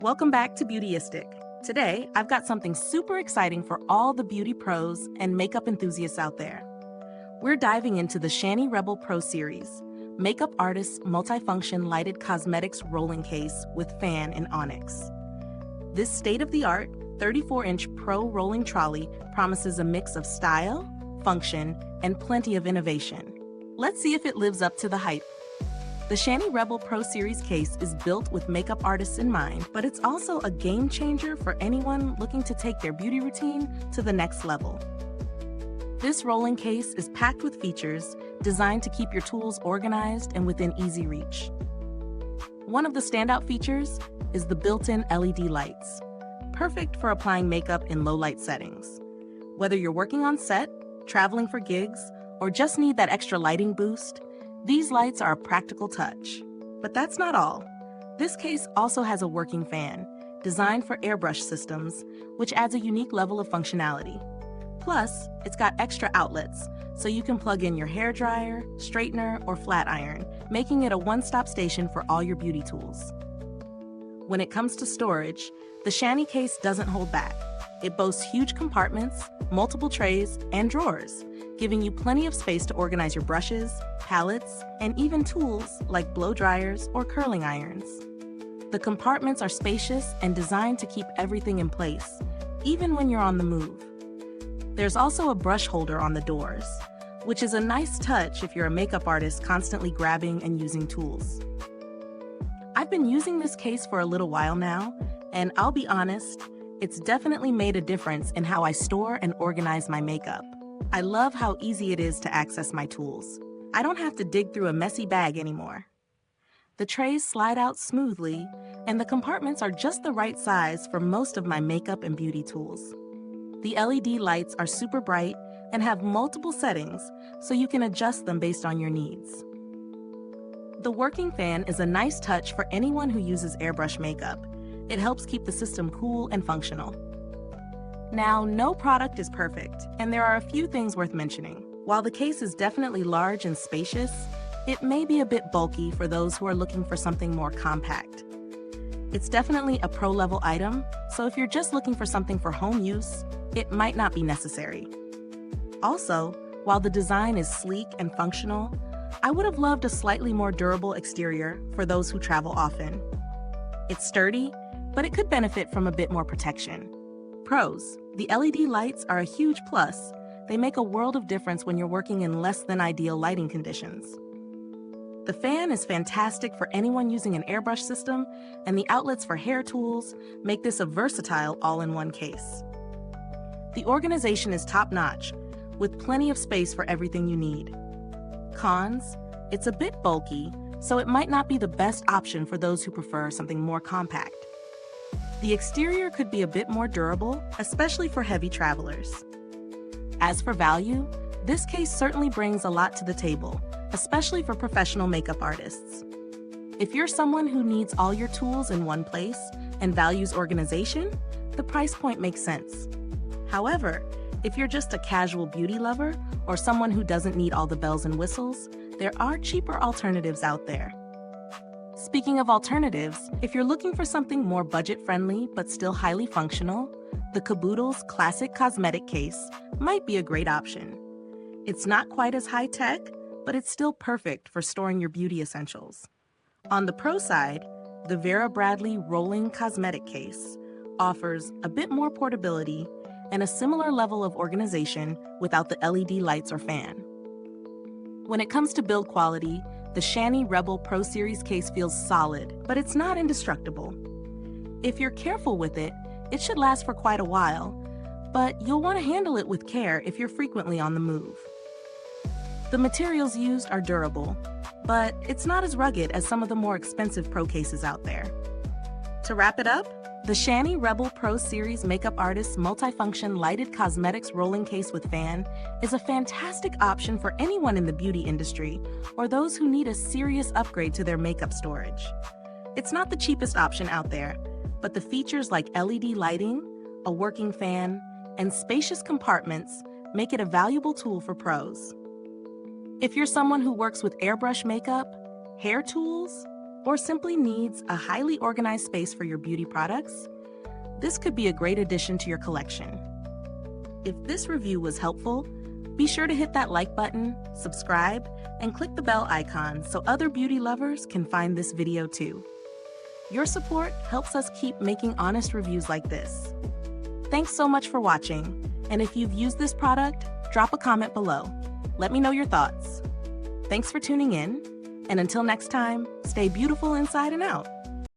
Welcome back to Beautyistic. Today, I've got something super exciting for all the beauty pros and makeup enthusiasts out there. We're diving into the SHANY REBEL Pro Series, makeup artist's multifunction lighted cosmetics rolling case with fan in Onyx. This state-of-the-art 34-inch Pro rolling trolley promises a mix of style, function, and plenty of innovation. Let's see if it lives up to the hype. The SHANY REBEL Pro Series case is built with makeup artists in mind, but it's also a game changer for anyone looking to take their beauty routine to the next level. This rolling case is packed with features designed to keep your tools organized and within easy reach. One of the standout features is the built-in LED lights, perfect for applying makeup in low-light settings. Whether you're working on set, traveling for gigs, or just need that extra lighting boost, these lights are a practical touch. But that's not all. This case also has a working fan, designed for airbrush systems, which adds a unique level of functionality. Plus, it's got extra outlets, so you can plug in your hairdryer, straightener, or flat iron, making it a one-stop station for all your beauty tools. When it comes to storage, the SHANY case doesn't hold back. It boasts huge compartments, multiple trays, and drawers, giving you plenty of space to organize your brushes, palettes, and even tools like blow dryers or curling irons. The compartments are spacious and designed to keep everything in place, even when you're on the move. There's also a brush holder on the doors, which is a nice touch if you're a makeup artist constantly grabbing and using tools. I've been using this case for a little while now, and I'll be honest, it's definitely made a difference in how I store and organize my makeup. I love how easy it is to access my tools. I don't have to dig through a messy bag anymore. The trays slide out smoothly, and the compartments are just the right size for most of my makeup and beauty tools. The LED lights are super bright and have multiple settings, so you can adjust them based on your needs. The working fan is a nice touch for anyone who uses airbrush makeup. It helps keep the system cool and functional. Now, no product is perfect, and there are a few things worth mentioning. While the case is definitely large and spacious, it may be a bit bulky for those who are looking for something more compact. It's definitely a pro-level item, so if you're just looking for something for home use, it might not be necessary. Also, while the design is sleek and functional, I would have loved a slightly more durable exterior for those who travel often. It's sturdy, but it could benefit from a bit more protection. Pros: the LED lights are a huge plus. They make a world of difference when you're working in less than ideal lighting conditions. The fan is fantastic for anyone using an airbrush system, and the outlets for hair tools make this a versatile all-in-one case. The organization is top-notch, with plenty of space for everything you need. Cons: it's a bit bulky, so it might not be the best option for those who prefer something more compact. The exterior could be a bit more durable, especially for heavy travelers. As for value, this case certainly brings a lot to the table, especially for professional makeup artists. If you're someone who needs all your tools in one place and values organization, the price point makes sense. However, if you're just a casual beauty lover or someone who doesn't need all the bells and whistles, there are cheaper alternatives out there. Speaking of alternatives, if you're looking for something more budget-friendly but still highly functional, the Caboodle's classic cosmetic case might be a great option. It's not quite as high-tech, but it's still perfect for storing your beauty essentials. On the pro side, the Vera Bradley rolling cosmetic case offers a bit more portability and a similar level of organization without the LED lights or fan. When it comes to build quality, the SHANY REBEL Pro Series case feels solid, but it's not indestructible. If you're careful with it, it should last for quite a while, but you'll want to handle it with care if you're frequently on the move. The materials used are durable, but it's not as rugged as some of the more expensive Pro cases out there. To wrap it up, the SHANY REBEL Pro Series Makeup Artist's Multifunction Lighted Cosmetics Rolling Case with Fan is a fantastic option for anyone in the beauty industry or those who need a serious upgrade to their makeup storage. It's not the cheapest option out there, but the features like LED lighting, a working fan, and spacious compartments make it a valuable tool for pros. If you're someone who works with airbrush makeup, hair tools, or simply needs a highly organized space for your beauty products, this could be a great addition to your collection. If this review was helpful, be sure to hit that like button, subscribe, and click the bell icon so other beauty lovers can find this video too. Your support helps us keep making honest reviews like this. Thanks so much for watching, and if you've used this product, drop a comment below. Let me know your thoughts. Thanks for tuning in, and until next time, stay beautiful inside and out.